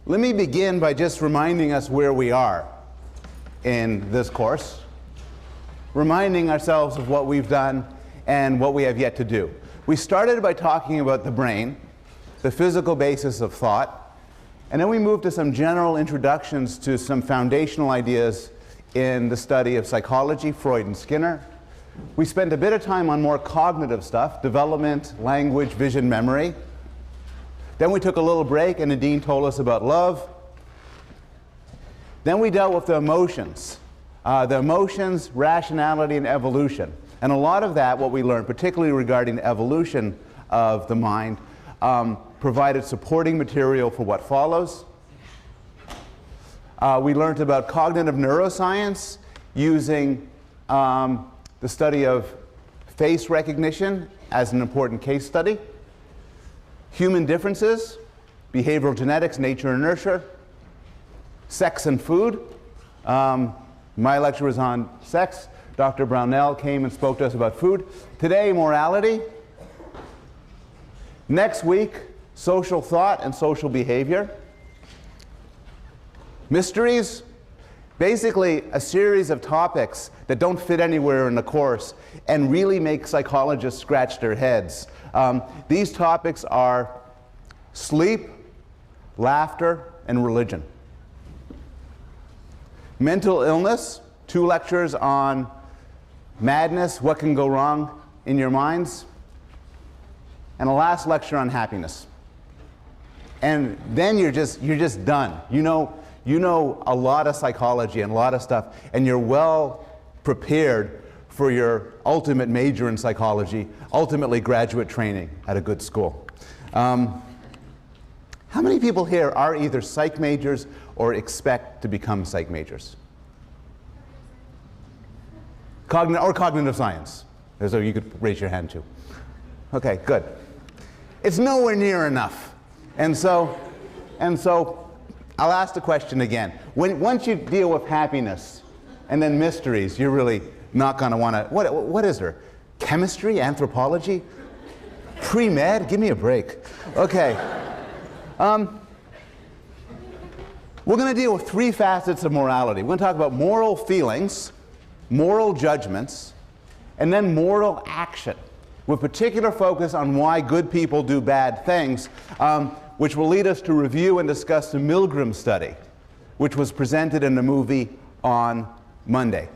Let me begin by just reminding us where we are in this course, reminding ourselves of what we've done and what we have yet to do. We started by talking about the brain, the physical basis of thought, and then we moved to some general introductions to some foundational ideas in the study of psychology, Freud and Skinner. We spent a bit of time on more cognitive stuff, development, language, vision, memory. Then we took a little break and Nadine told us about love. Then we dealt with the emotions, rationality, and evolution. And a lot of that, what we learned, particularly regarding the evolution of the mind, provided supporting material for what follows. We learned about cognitive neuroscience using the study of face recognition as an important case study. Human differences, behavioral genetics, nature and nurture, sex and food. My lecture was on sex. Dr. Brownell came and spoke to us about food. Today, morality. Next week, social thought and social behavior. Mysteries, basically a series of topics that don't fit anywhere in the course and really make psychologists scratch their heads. These topics are sleep, laughter, and religion. Mental illness, 2 lectures on madness, what can go wrong in your minds, and a last lecture on happiness. And then you're just done. You know a lot of psychology and a lot of stuff, and you're well prepared for your ultimate major in psychology, ultimately graduate training at a good school. How many people here are either psych majors or expect to become psych majors? Cognitive science. So you could raise your hand too. Okay, good. It's nowhere near enough. And so I'll ask the question again. Once you deal with happiness and then mysteries, you're really not going to want to, what is there? Chemistry, anthropology, pre-med? Give me a break. Okay. We're going to deal with 3 facets of morality. We're going to talk about moral feelings, moral judgments, and then moral action, with particular focus on why good people do bad things, which will lead us to review and discuss the Milgram study, which was presented in the movie on Monday.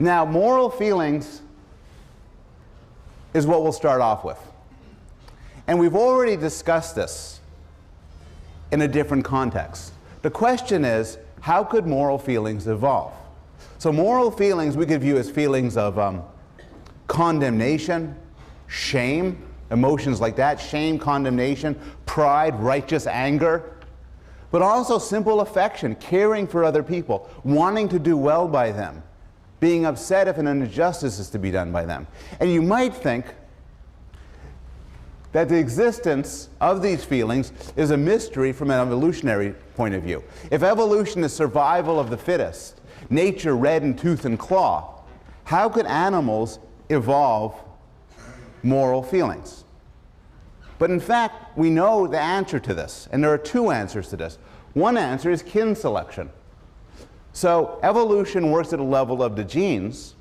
Now, moral feelings is what we'll start off with. And we've already discussed this in a different context. The question is, how could moral feelings evolve? So moral feelings we could view as feelings of condemnation, shame, emotions like that, shame, condemnation, pride, righteous anger, but also simple affection, caring for other people, wanting to do well by them, being upset if an injustice is to be done by them. And you might think that the existence of these feelings is a mystery from an evolutionary point of view. If evolution is survival of the fittest, nature red in tooth and claw, how could animals evolve moral feelings? But in fact, we know the answer to this, and there are 2 answers to this. One answer is kin selection. So evolution works at a level of the genes,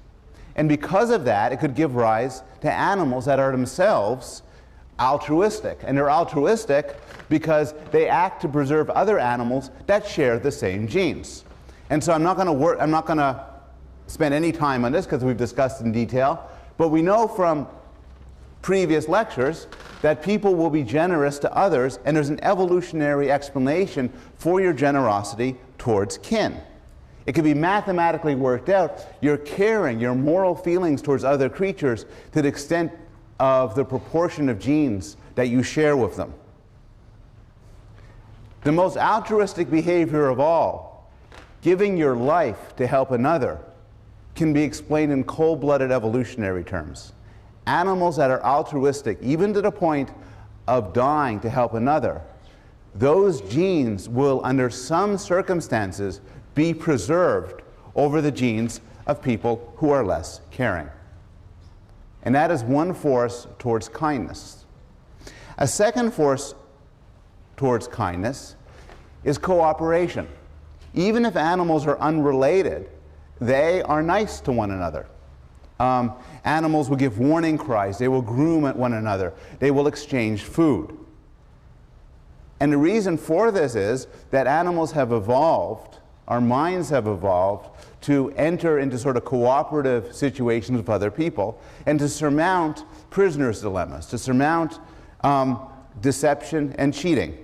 and because of that, it could give rise to animals that are themselves altruistic. And they're altruistic because they act to preserve other animals that share the same genes. And so I'm not going to spend any time on this because we've discussed in detail, but we know from previous lectures that people will be generous to others, and there's an evolutionary explanation for your generosity towards kin. It can be mathematically worked out. You're caring, your moral feelings towards other creatures to the extent of the proportion of genes that you share with them. The most altruistic behavior of all, giving your life to help another, can be explained in cold-blooded evolutionary terms. Animals that are altruistic, even to the point of dying to help another, those genes will, under some circumstances, be preserved over the genes of people who are less caring. And that is one force towards kindness. A second force towards kindness is cooperation. Even if animals are unrelated, they are nice to one another. Animals will give warning cries, they will groom at one another, they will exchange food. And the reason for this is that animals have evolved, our minds have evolved, to enter into sort of cooperative situations with other people and to surmount prisoners' dilemmas, to surmount deception and cheating.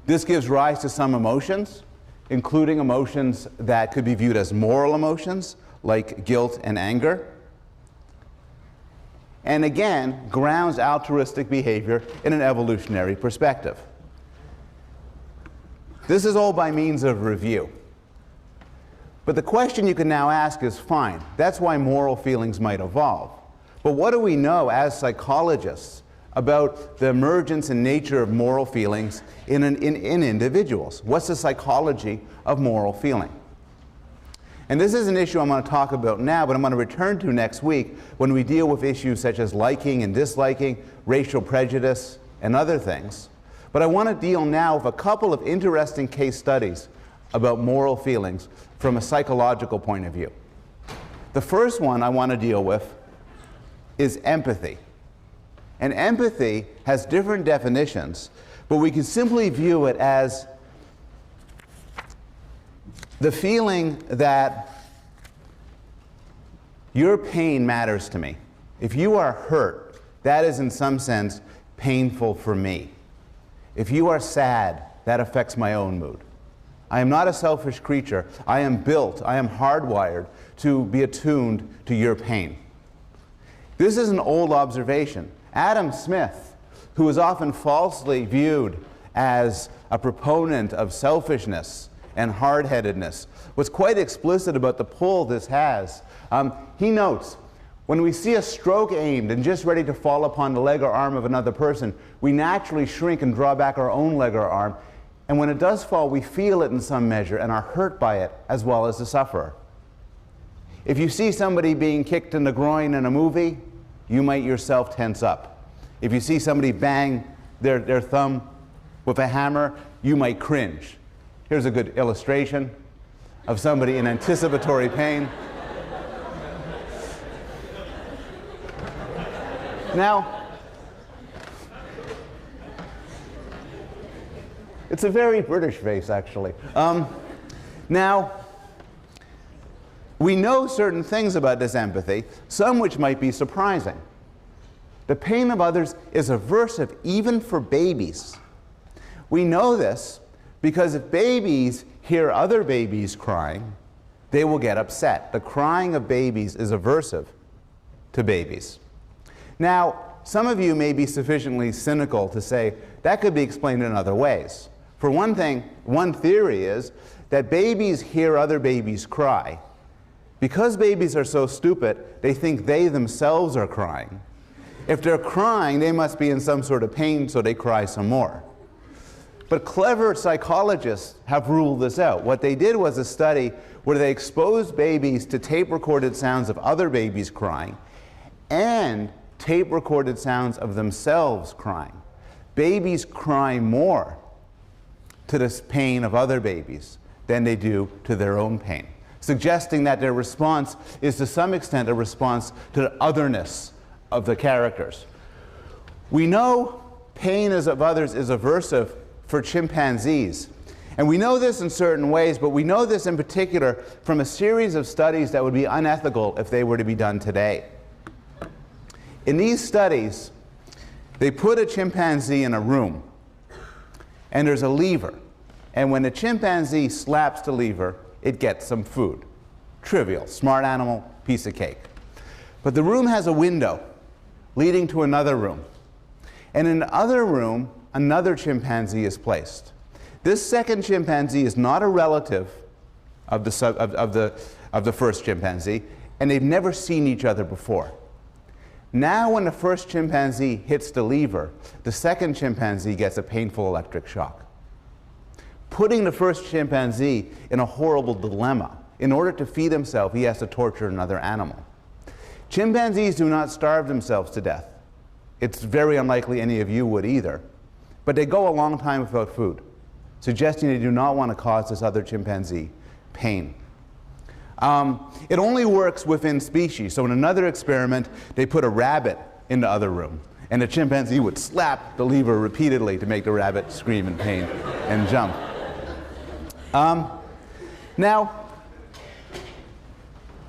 This gives rise to some emotions, including emotions that could be viewed as moral emotions, like guilt and anger. And again, grounds altruistic behavior in an evolutionary perspective. This is all by means of review. But the question you can now ask is, fine, that's why moral feelings might evolve. But what do we know as psychologists about the emergence and nature of moral feelings in individuals? What's the psychology of moral feeling? And this is an issue I'm going to talk about now, but I'm going to return to next week when we deal with issues such as liking and disliking, racial prejudice, and other things. But I want to deal now with a couple of interesting case studies about moral feelings from a psychological point of view. The first one I want to deal with is empathy. And empathy has different definitions, but we can simply view it as the feeling that your pain matters to me. If you are hurt, that is in some sense painful for me. If you are sad, that affects my own mood. I am not a selfish creature. I am built, I am hardwired to be attuned to your pain. This is an old observation. Adam Smith, who is often falsely viewed as a proponent of selfishness and hard-headedness, was quite explicit about the pull this has. He notes, when we see a stroke aimed and just ready to fall upon the leg or arm of another person, we naturally shrink and draw back our own leg or arm. And when it does fall, we feel it in some measure and are hurt by it as well as the sufferer. If you see somebody being kicked in the groin in a movie, you might yourself tense up. If you see somebody bang their thumb with a hammer, you might cringe. Here's a good illustration of somebody in anticipatory pain. Now, it's a very British face, actually. Now, we know certain things about this empathy, some which might be surprising. The pain of others is aversive even for babies. We know this because if babies hear other babies crying, they will get upset. The crying of babies is aversive to babies. Now, some of you may be sufficiently cynical to say that could be explained in other ways. For one thing, one theory is that babies hear other babies cry. Because babies are so stupid, they think they themselves are crying. If they're crying, they must be in some sort of pain, so they cry some more. But clever psychologists have ruled this out. What they did was a study where they exposed babies to tape-recorded sounds of other babies crying and tape-recorded sounds of themselves crying. Babies cry more to this pain of other babies than they do to their own pain, suggesting that their response is to some extent a response to the otherness of the characters. We know pain of others is aversive for chimpanzees. And we know this in certain ways, but we know this in particular from a series of studies that would be unethical if they were to be done today. In these studies, they put a chimpanzee in a room, and there's a lever. And when the chimpanzee slaps the lever, it gets some food. Trivial, smart animal, piece of cake. But the room has a window leading to another room. And in the other room, another chimpanzee is placed. This second chimpanzee is not a relative of the first chimpanzee, and they've never seen each other before. Now when the first chimpanzee hits the lever, the second chimpanzee gets a painful electric shock, putting the first chimpanzee in a horrible dilemma. In order to feed himself, he has to torture another animal. Chimpanzees do not starve themselves to death. It's very unlikely any of you would either. but they go a long time without food, suggesting they do not want to cause this other chimpanzee pain. It only works within species. So in another experiment, they put a rabbit in the other room, and the chimpanzee would slap the lever repeatedly to make the rabbit scream in pain and jump. Now,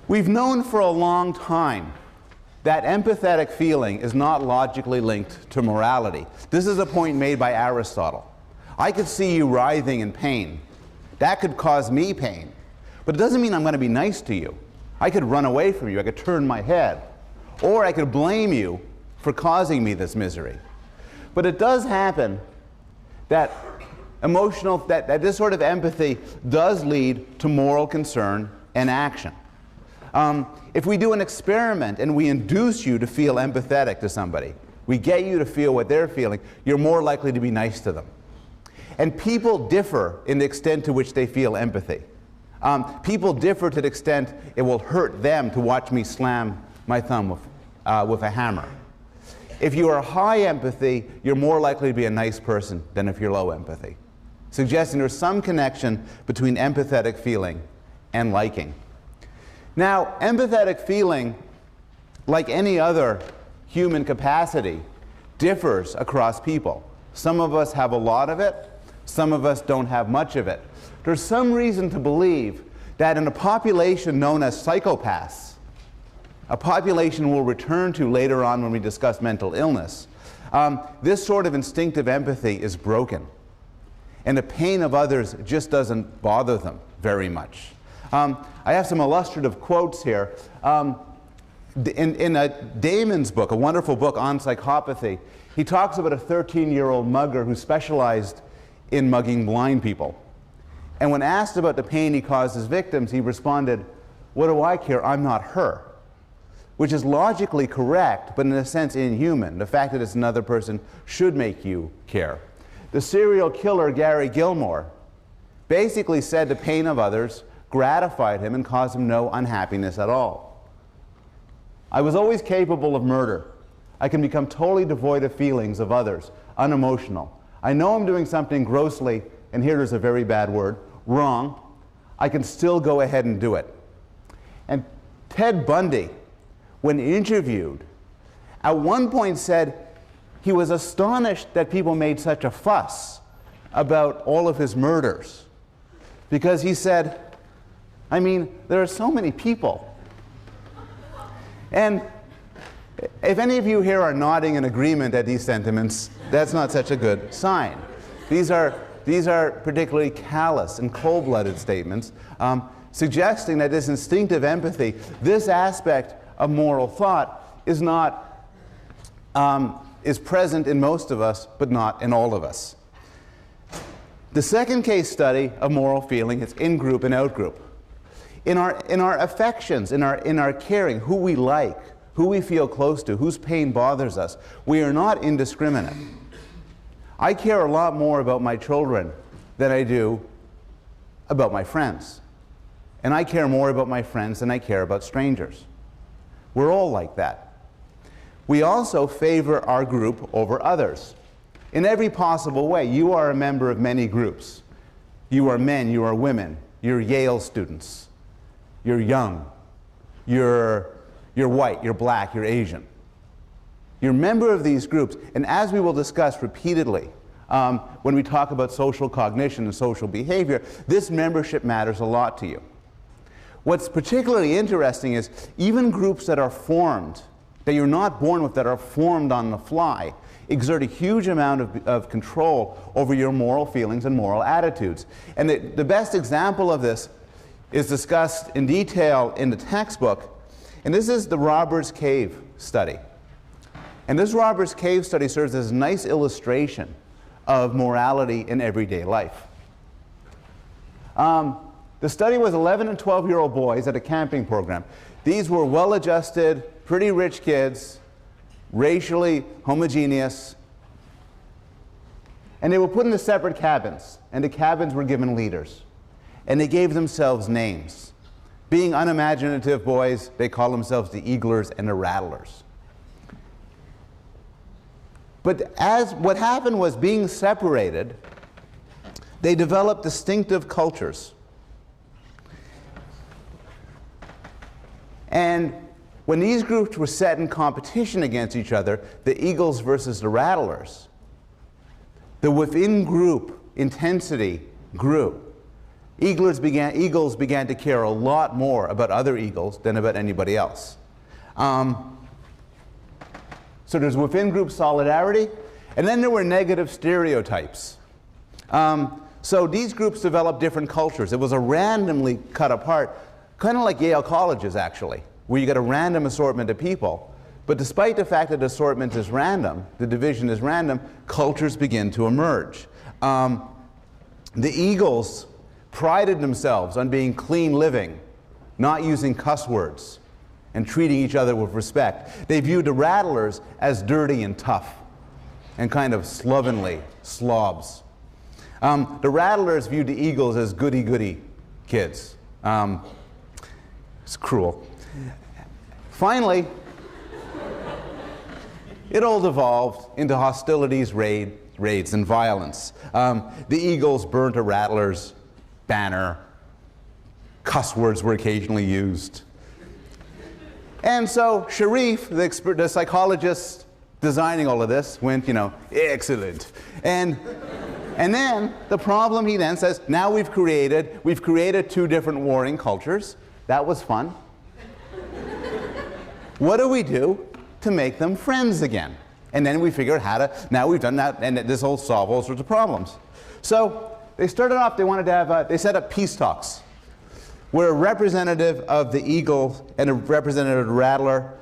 we've known for a long time that empathetic feeling is not logically linked to morality. This is a point made by Aristotle. I could see you writhing in pain. That could cause me pain. But it doesn't mean I'm going to be nice to you. I could run away from you. I could turn my head. Or I could blame you for causing me this misery. But it does happen that that this sort of empathy does lead to moral concern and action. If we do an experiment and we induce you to feel empathetic to somebody, we get you to feel what they're feeling, you're more likely to be nice to them. And people differ in the extent to which they feel empathy. People differ to the extent it will hurt them to watch me slam my thumb with a hammer. If you are high empathy, you're more likely to be a nice person than if you're low empathy, suggesting there's some connection between empathetic feeling and liking. Now, empathetic feeling, like any other human capacity, differs across people. Some of us have a lot of it, some of us don't have much of it. There's some reason to believe that in a population known as psychopaths, a population we'll return to later on when we discuss mental illness, this sort of instinctive empathy is broken. And the pain of others just doesn't bother them very much. I have some illustrative quotes here. In Damon's book, a wonderful book on psychopathy, he talks about a 13-year-old mugger who specialized in mugging blind people. And when asked about the pain he caused his victims, he responded, "What do I care? I'm not her." Which is logically correct, but in a sense inhuman. The fact that it's another person should make you care. The serial killer Gary Gilmore basically said the pain of others gratified him and caused him no unhappiness at all. I was always capable of murder. I can become totally devoid of feelings of others, unemotional. I know I'm doing something grossly, and here there's a very bad word, wrong. I can still go ahead and do it. And Ted Bundy, when interviewed, at one point said he was astonished that people made such a fuss about all of his murders. Because he said, I mean, there are so many people. And if any of you here are nodding in agreement at these sentiments, that's not such a good sign. These are particularly callous and cold-blooded statements, suggesting that this instinctive empathy, this aspect of moral thought, is present in most of us, but not in all of us. The second case study of moral feeling is in-group and out-group. In our affections, in our caring, who we like, who we feel close to, whose pain bothers us, we are not indiscriminate. I care a lot more about my children than I do about my friends. And I care more about my friends than I care about strangers. We're all like that. We also favor our group over others. In every possible way. You are a member of many groups. You are men, you are women, you're Yale students, you're young, you're white, you're black, you're Asian. You're a member of these groups, and as we will discuss repeatedly when we talk about social cognition and social behavior, this membership matters a lot to you. What's particularly interesting is even groups that are formed, that you're not born with, that are formed on the fly, exert a huge amount of control over your moral feelings and moral attitudes. And the best example of this is discussed in detail in the textbook, and this is the Robbers Cave study. And this Robbers Cave study serves as a nice illustration of morality in everyday life. The study was 11 and 12-year-old boys at a camping program. These were well-adjusted, pretty rich kids, racially homogeneous, and they were put into separate cabins, and the cabins were given leaders, and they gave themselves names. Being unimaginative boys, they call themselves the Eaglers and the Rattlers. But as what happened was, being separated, they developed distinctive cultures. And when these groups were set in competition against each other, the eagles versus the rattlers, the within-group intensity grew. Eagles began to care a lot more about other eagles than about anybody else. So there's within-group solidarity, and then there were negative stereotypes. So these groups developed different cultures. It was a randomly cut apart, kind of like Yale colleges, actually, where you get a random assortment of people. But despite the fact that the assortment is random, the division is random, cultures begin to emerge. The eagles prided themselves on being clean living, not using cuss words, and treating each other with respect. They viewed the rattlers as dirty and tough, and kind of slovenly slobs. The rattlers viewed the eagles as goody-goody kids. It's cruel. Finally, it all devolved into hostilities, raids, and violence. The eagles burnt a rattler's banner. Cuss words were occasionally used. And so Sharif, the psychologist designing all of this, went, you know, excellent. And then the problem, he then says, now we've created two different warring cultures. That was fun. What do we do to make them friends again? And then we figured how to, now we've done that, and this will solve all sorts of problems. So they started off, they wanted to have, they set up peace talks, where a representative of the eagle and a representative of the rattler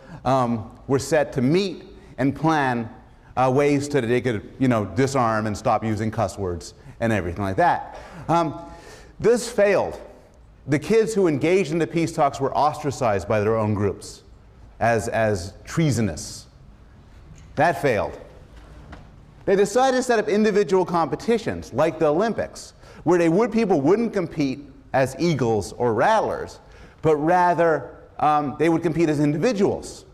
were set to meet and plan ways that they could, you know, disarm and stop using cuss words and everything like that. This failed. The kids who engaged in the peace talks were ostracized by their own groups as treasonous. That failed. They decided to set up individual competitions, like the Olympics, where people wouldn't compete as eagles or rattlers, but rather they would compete as individuals.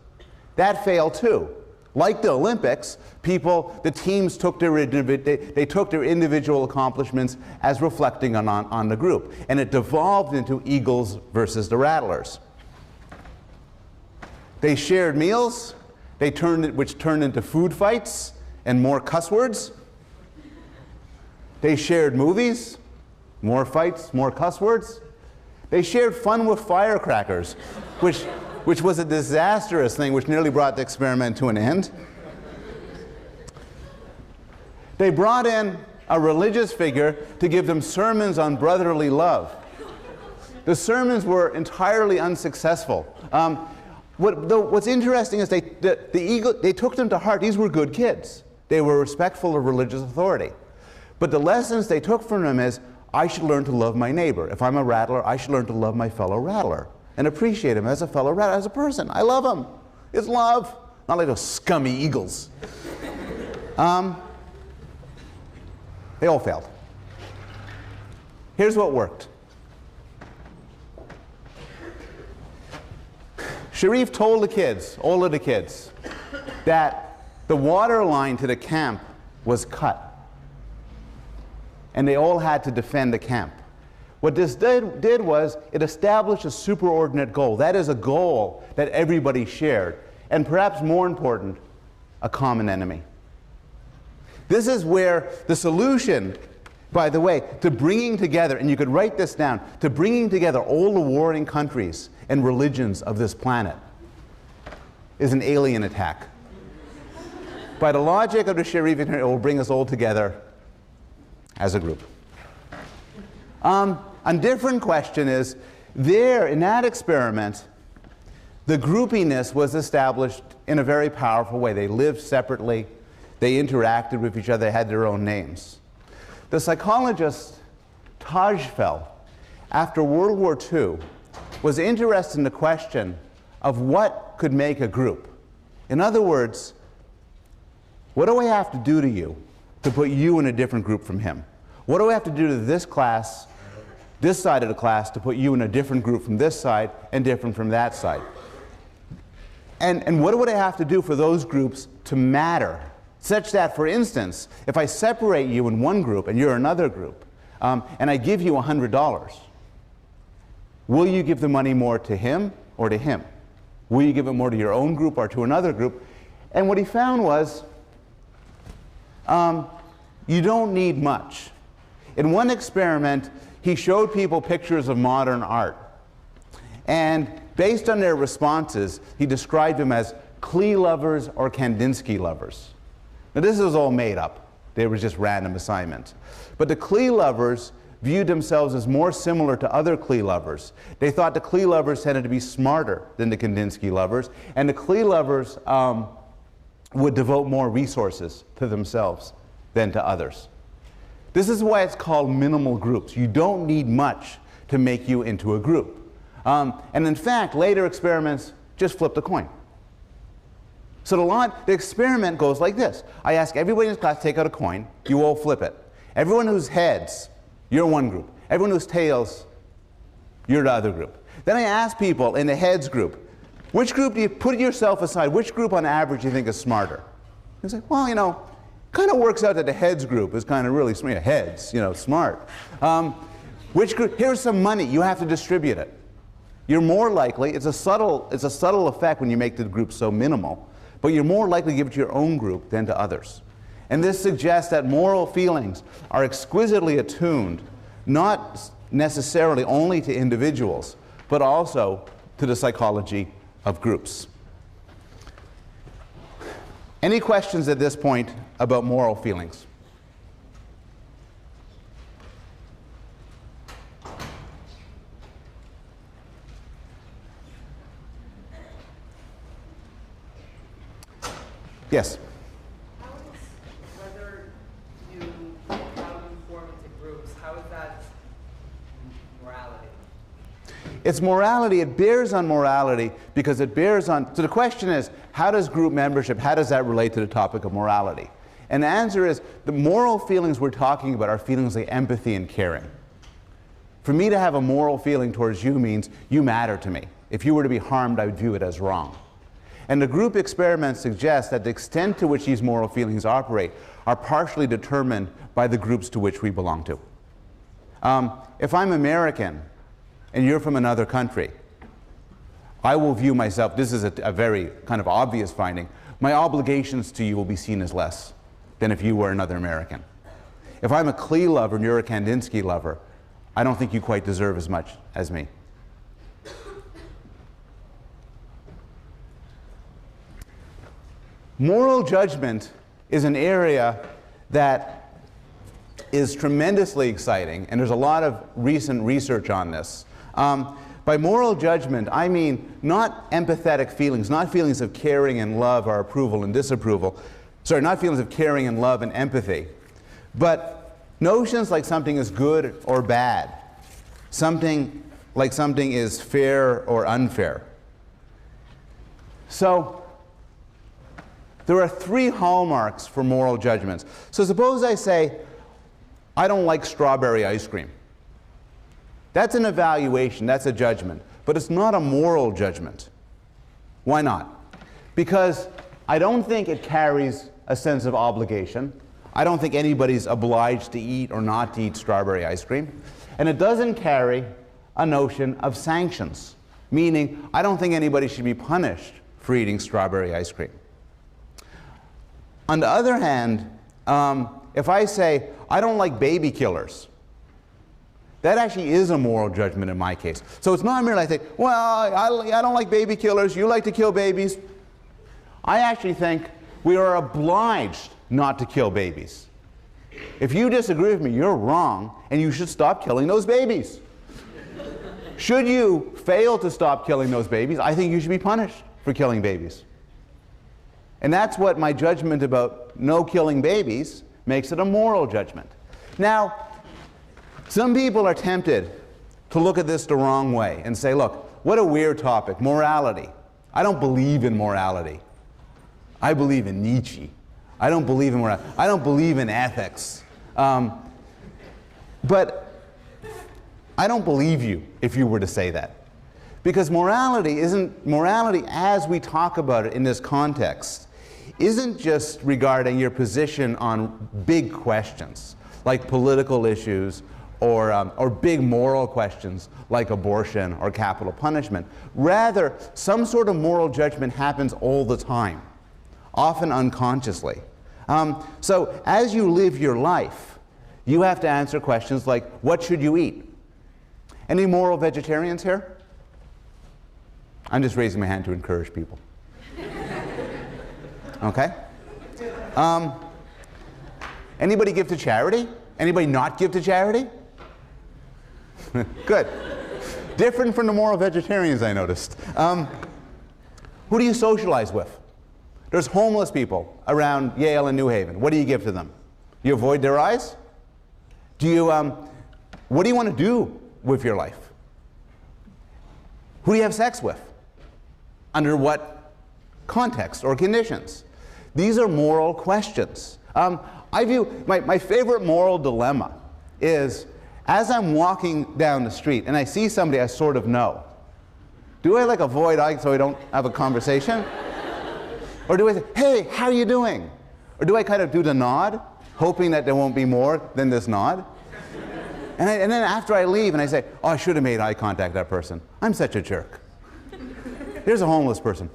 That failed too. Like the Olympics, the teams took they took their individual accomplishments as reflecting on the group, and it devolved into eagles versus the rattlers. They shared meals, which turned into food fights and more cuss words. They shared movies, more fights, more cuss words. They shared fun with firecrackers, which was a disastrous thing, which nearly brought the experiment to an end. They brought in a religious figure to give them sermons on brotherly love. The sermons were entirely unsuccessful. What's interesting is they took them to heart. These were good kids. They were respectful of religious authority. But the lessons they took from them is, I should learn to love my neighbor. If I'm a rattler, I should learn to love my fellow rattler and appreciate him as a fellow rattler, as a person. I love him. It's love. Not like those scummy eagles. They all failed. Here's what worked. Sharif told the kids, all of the kids, that the water line to the camp was cut. And they all had to defend the camp. What this did was, it established a superordinate goal. That is a goal that everybody shared. And perhaps more important, a common enemy. This is where the solution, by the way, to bringing together, and you could write this down, to bringing together all the warring countries and religions of this planet is an alien attack. By the logic of the Sharif, it will bring us all together as a group. A different question is, in that experiment, the groupiness was established in a very powerful way. They lived separately, they interacted with each other, they had their own names. The psychologist Tajfel, after World War II, was interested in the question of what could make a group. In other words, what do I have to do to you to put you in a different group from him? What do I have to do to this class, this side of the class, to put you in a different group from this side and different from that side? And what would I have to do for those groups to matter Such that, for instance, if I separate you in one group and you're another group, and I give you $100, will you give the money more to him or to him? Will you give it more to your own group or to another group? And what he found was, you don't need much. In one experiment, he showed people pictures of modern art. And based on their responses, he described them as Klee lovers or Kandinsky lovers. Now this was all made up. They were just random assignments. But the Klee lovers viewed themselves as more similar to other Klee lovers. They thought the Klee lovers tended to be smarter than the Kandinsky lovers, and the Klee lovers would devote more resources to themselves than to others. This is why it's called minimal groups. You don't need much to make you into a group. And in fact, later experiments just flipped a coin. So the experiment goes like this. I ask everybody in this class to take out a coin. You all flip it. Everyone who's heads, you're one group. Everyone who's tails, you're the other group. Then I ask people in the heads group, which group do you put yourself aside? Which group on average do you think is smarter? You say, well, you know, kind of works out that the heads group is kind of really smart. Heads, you know, smart. Which group? Here's some money. You have to distribute it. You're more likely, it's a subtle effect when you make the group so minimal, but you're more likely to give it to your own group than to others. And this suggests that moral feelings are exquisitely attuned, not necessarily only to individuals, but also to the psychology of groups. Any questions at this point about moral feelings? Yes? How is whether you, how you form into groups, how is that morality? It's morality. It bears on morality because it bears on, so the question is, how does group membership, how does that relate to the topic of morality? And the answer is, the moral feelings we're talking about are feelings like empathy and caring. For me to have a moral feeling towards you means you matter to me. If you were to be harmed, I would view it as wrong. And the group experiments suggest that the extent to which these moral feelings operate are partially determined by the groups to which we belong to. If I'm American and you're from another country, I will view myself, this is a very kind of obvious finding, my obligations to you will be seen as less than if you were another American. If I'm a Klee lover and you're a Kandinsky lover, I don't think you quite deserve as much as me. Moral judgment is an area that is tremendously exciting, and there's a lot of recent research on this. By moral judgment, I mean not empathetic feelings, not feelings of caring and love or approval and disapproval. Sorry, not feelings of caring and love and empathy, but notions like something is good or bad, something like something is fair or unfair. So, there are three hallmarks for moral judgments. So suppose I say, I don't like strawberry ice cream. That's an evaluation, that's a judgment, but it's not a moral judgment. Why not? Because I don't think it carries a sense of obligation. I don't think anybody's obliged to eat or not to eat strawberry ice cream. And it doesn't carry a notion of sanctions, meaning I don't think anybody should be punished for eating strawberry ice cream. On the other hand, if I say, I don't like baby killers, that actually is a moral judgment in my case. So it's not merely I say, well, I don't like baby killers, you like to kill babies. I actually think we are obliged not to kill babies. If you disagree with me, you're wrong, and you should stop killing those babies. Should you fail to stop killing those babies, I think you should be punished for killing babies. And that's what my judgment about no killing babies makes it a moral judgment. Now, some people are tempted to look at this the wrong way and say, look, what a weird topic, morality. I don't believe in morality. I believe in Nietzsche. I don't believe in morality. I don't believe in ethics. But I don't believe you if you were to say that. Because morality isn't, morality as we talk about it in this context isn't just regarding your position on big questions, like political issues, or big moral questions like abortion or capital punishment. Rather, some sort of moral judgment happens all the time, often unconsciously. So as you live your life, you have to answer questions like, what should you eat? Any moral vegetarians here? I'm just raising my hand to encourage people. Okay? Anybody give to charity? Anybody not give to charity? Good. Different from the moral vegetarians, I noticed. Who do you socialize with? There's homeless people around Yale and New Haven. What do you give to them? You avoid their eyes? Do you, what do you want to do with your life? Who do you have sex with? Under what context or conditions? These are moral questions. I view, my favorite moral dilemma is, as I'm walking down the street and I see somebody I sort of know, do I like avoid eye so I don't have a conversation? Or do I say, hey, how are you doing? Or do I kind of do the nod, hoping that there won't be more than this nod? And then after I leave and I say, oh, I should have made eye contact with that person. I'm such a jerk. There's a homeless person.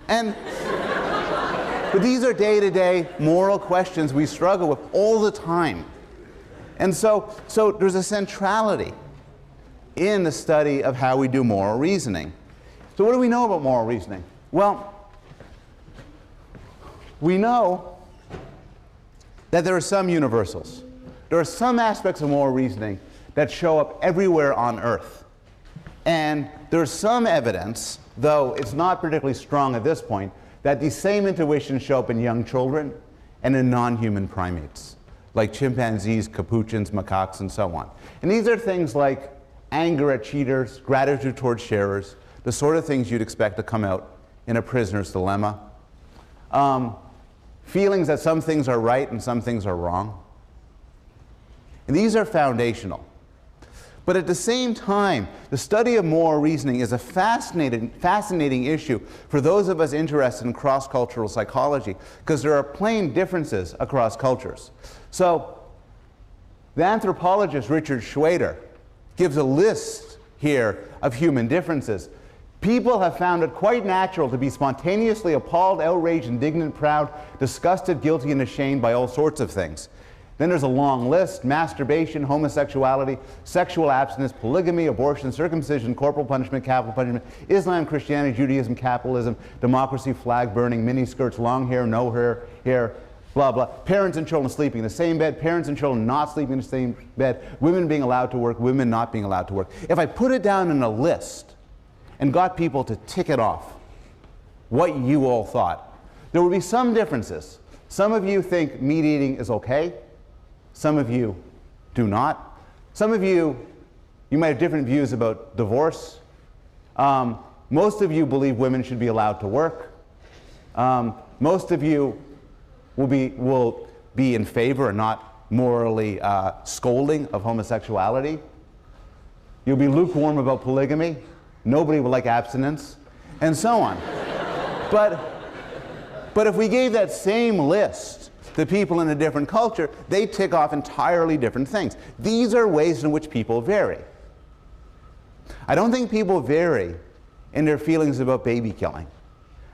But these are day-to-day moral questions we struggle with all the time. And so there's a centrality in the study of how we do moral reasoning. So what do we know about moral reasoning? Well, we know that there are some universals. There are some aspects of moral reasoning that show up everywhere on Earth. And there's some evidence, though it's not particularly strong at this point, that these same intuitions show up in young children and in non-human primates, like chimpanzees, capuchins, macaques, and so on. And these are things like anger at cheaters, gratitude towards sharers, the sort of things you'd expect to come out in a prisoner's dilemma. Feelings that some things are right and some things are wrong. And these are foundational. But at the same time, the study of moral reasoning is a fascinating issue for those of us interested in cross-cultural psychology, because there are plain differences across cultures. So the anthropologist Richard Schwader gives a list here of human differences. People have found it quite natural to be spontaneously appalled, outraged, indignant, proud, disgusted, guilty, and ashamed by all sorts of things. Then there's a long list: masturbation, homosexuality, sexual abstinence, polygamy, abortion, circumcision, corporal punishment, capital punishment, Islam, Christianity, Judaism, capitalism, democracy, flag burning, miniskirts, long hair, no hair, blah, blah. Parents and children sleeping in the same bed, parents and children not sleeping in the same bed, women being allowed to work, women not being allowed to work. If I put it down in a list and got people to tick it off, what you all thought, there would be some differences. Some of you think meat eating is okay. Some of you do not. Some of you might have different views about divorce. Most of you believe women should be allowed to work. Most of you will be in favor and not morally scolding of homosexuality. You'll be lukewarm about polygamy. Nobody will like abstinence, and so on. But if we gave that same list to people in a different culture, they tick off entirely different things. These are ways in which people vary. I don't think people vary in their feelings about baby killing.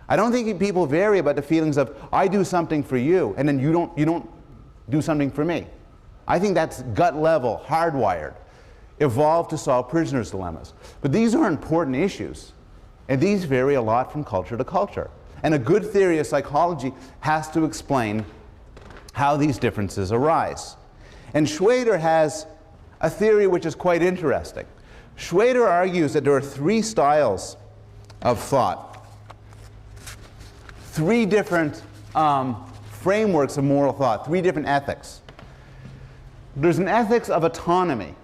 I don't think people vary about the feelings of, I do something for you, and then you don't do something for me. I think that's gut level, hardwired, evolved to solve prisoners' dilemmas. But these are important issues, and these vary a lot from culture to culture. And a good theory of psychology has to explain how these differences arise. And Schwader has a theory which is quite interesting. Schwader argues that there are three styles of thought, three different frameworks of moral thought, three different ethics. There's an ethics of autonomy.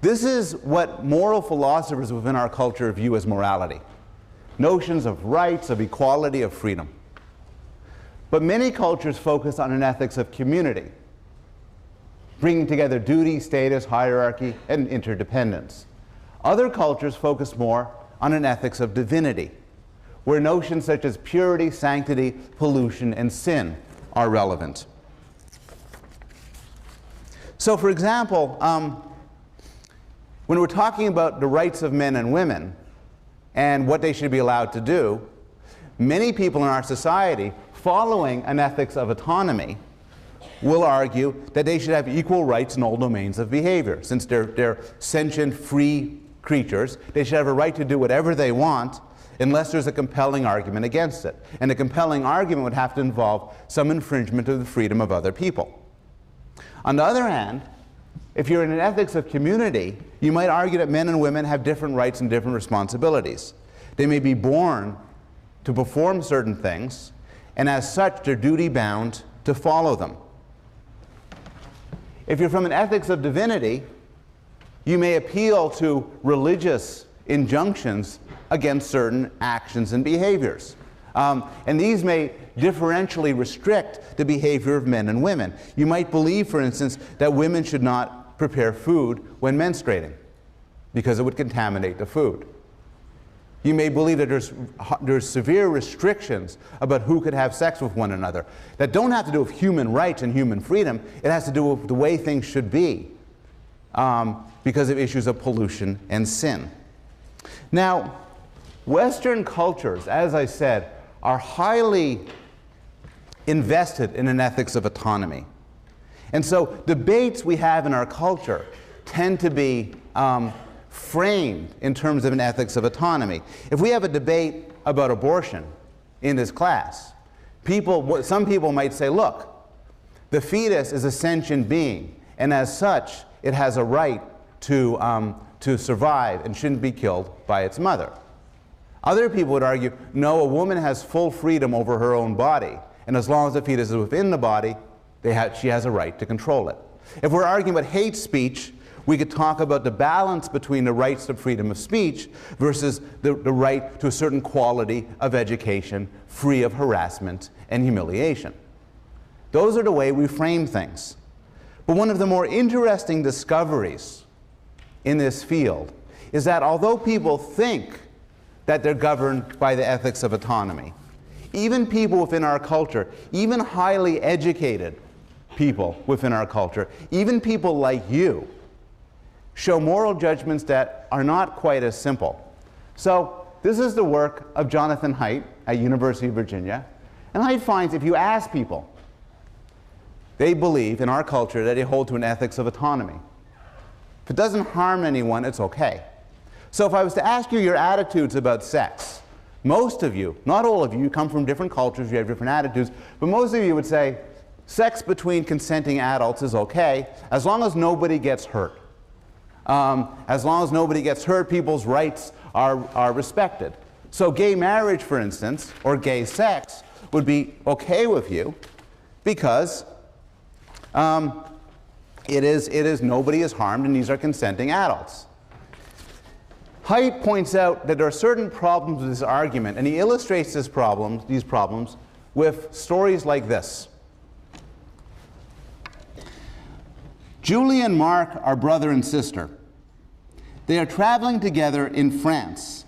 This is what moral philosophers within our culture view as morality. Notions of rights, of equality, of freedom. But many cultures focus on an ethics of community, bringing together duty, status, hierarchy, and interdependence. Other cultures focus more on an ethics of divinity, where notions such as purity, sanctity, pollution, and sin are relevant. So, for example, when we're talking about the rights of men and women and what they should be allowed to do, many people in our society, following an ethics of autonomy, will argue that they should have equal rights in all domains of behavior. Since they're sentient, free creatures, they should have a right to do whatever they want unless there's a compelling argument against it. And the compelling argument would have to involve some infringement of the freedom of other people. On the other hand, if you're in an ethics of community, you might argue that men and women have different rights and different responsibilities. They may be born to perform certain things, and as such, they're duty-bound to follow them. If you're from an ethics of divinity, you may appeal to religious injunctions against certain actions and behaviors. And these may differentially restrict the behavior of men and women. You might believe, for instance, that women should not prepare food when menstruating because it would contaminate the food. You may believe that there's severe restrictions about who could have sex with one another that don't have to do with human rights and human freedom. It has to do with the way things should be because of issues of pollution and sin. Now, Western cultures, as I said, are highly invested in an ethics of autonomy. And so debates we have in our culture tend to be framed in terms of an ethics of autonomy. If we have a debate about abortion in this class, some people might say, look, the fetus is a sentient being, and as such, it has a right to survive and shouldn't be killed by its mother. Other people would argue, no, a woman has full freedom over her own body, and as long as the fetus is within the body, she has a right to control it. If we're arguing about hate speech, we could talk about the balance between the rights to freedom of speech versus the right to a certain quality of education free of harassment and humiliation. Those are the way we frame things. But one of the more interesting discoveries in this field is that although people think that they're governed by the ethics of autonomy, even people within our culture, even highly educated people within our culture, even people like you, show moral judgments that are not quite as simple. So this is the work of Jonathan Haidt at University of Virginia. And Haidt finds if you ask people, they believe in our culture that they hold to an ethics of autonomy. If it doesn't harm anyone, it's okay. So if I was to ask you your attitudes about sex, most of you, not all of you, come from different cultures, you have different attitudes, but most of you would say sex between consenting adults is okay as long as nobody gets hurt. As long as nobody gets hurt, people's rights are respected. So gay marriage, for instance, or gay sex would be okay with you because it is nobody is harmed and these are consenting adults. Haidt points out that there are certain problems with this argument, and he illustrates these problems with stories like this. Julie and Mark are brother and sister. They are traveling together in France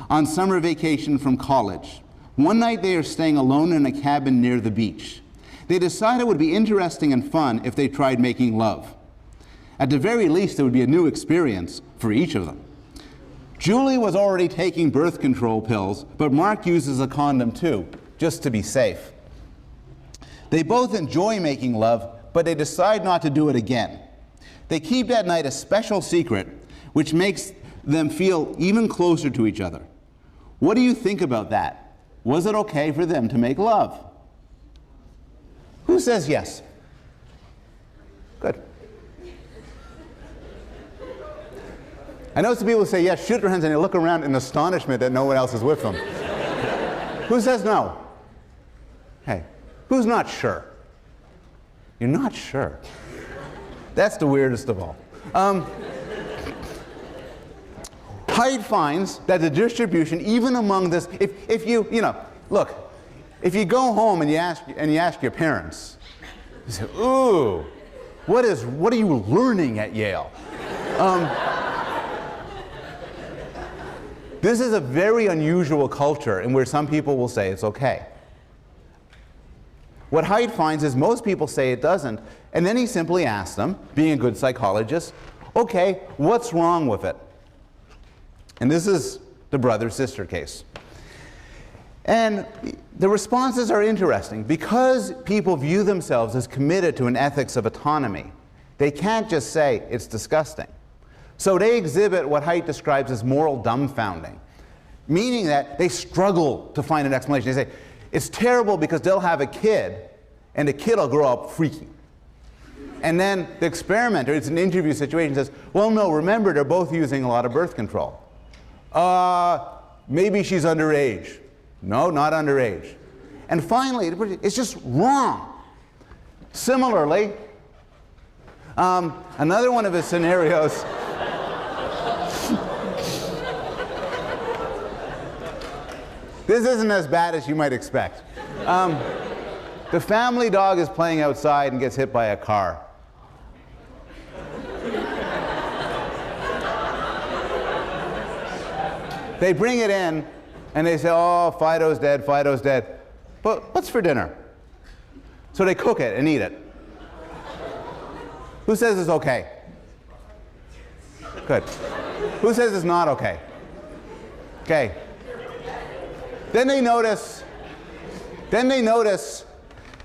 on summer vacation from college. One night they are staying alone in a cabin near the beach. They decide it would be interesting and fun if they tried making love. At the very least, it would be a new experience for each of them. Julie was already taking birth control pills, but Mark uses a condom too, just to be safe. They both enjoy making love, but they decide not to do it again. They keep that night a special secret, which makes them feel even closer to each other. What do you think about that? Was it okay for them to make love? Who says yes? Good. I know some people say yes, shoot their hands, and they look around in astonishment that no one else is with them. Who says no? Hey, who's not sure? You're not sure. That's the weirdest of all. Haidt finds that the distribution, even among this, if you look, if you go home and you ask your parents, you say, ooh, what are you This is a very unusual culture in where some people will say it's okay. What Haidt finds is most people say it doesn't, and then he simply asks them, being a good psychologist, okay, what's wrong with it? And this is the brother-sister case. And the responses are interesting. Because people view themselves as committed to an ethics of autonomy, they can't just say it's disgusting. So they exhibit what Haidt describes as moral dumbfounding, meaning that they struggle to find an explanation. They say, it's terrible because they'll have a kid, and the kid will grow up freaky. And then the experimenter, it's an interview situation, says, well, no, remember, they're both using a lot of birth control. Maybe she's underage. No, not underage. And finally, it's just wrong. Similarly, another one of his scenarios, this isn't as bad as you might expect. The family dog is playing outside and gets hit by a car. They bring it in, and they say, oh, Fido's dead, Fido's dead. But what's for dinner? So they cook it and eat it. Who says it's okay? Good. Who says it's not okay? Okay. Then they notice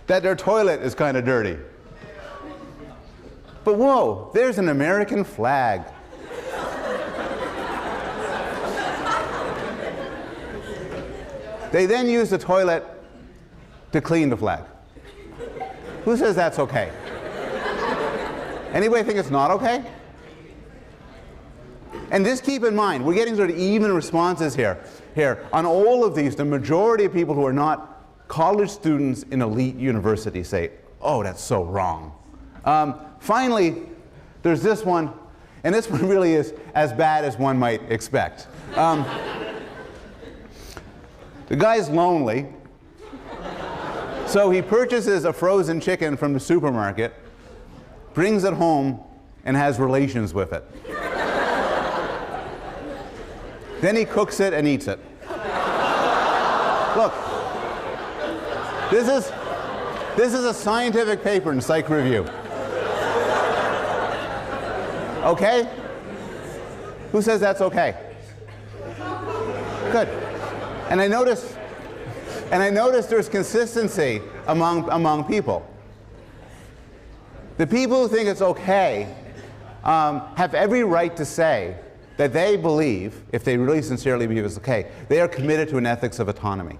that their toilet is kind of dirty. But whoa, there's an American flag. They then use the toilet to clean the flag. Who says that's okay? Anybody think it's not okay? And just keep in mind, we're getting sort of even responses here. On all of these, the majority of people who are not college students in elite universities say, oh, that's so wrong. Finally, there's this one, and this one really is as bad as one might expect. The guy's lonely, so he purchases a frozen chicken from the supermarket, brings it home, and has relations with it. Then he cooks it and eats it. Look, this is a scientific paper in Psych Review. Okay? Who says that's okay? Good. And I notice there's consistency among people. The people who think it's okay have every right to say that they believe, if they really sincerely believe it's okay, they are committed to an ethics of autonomy.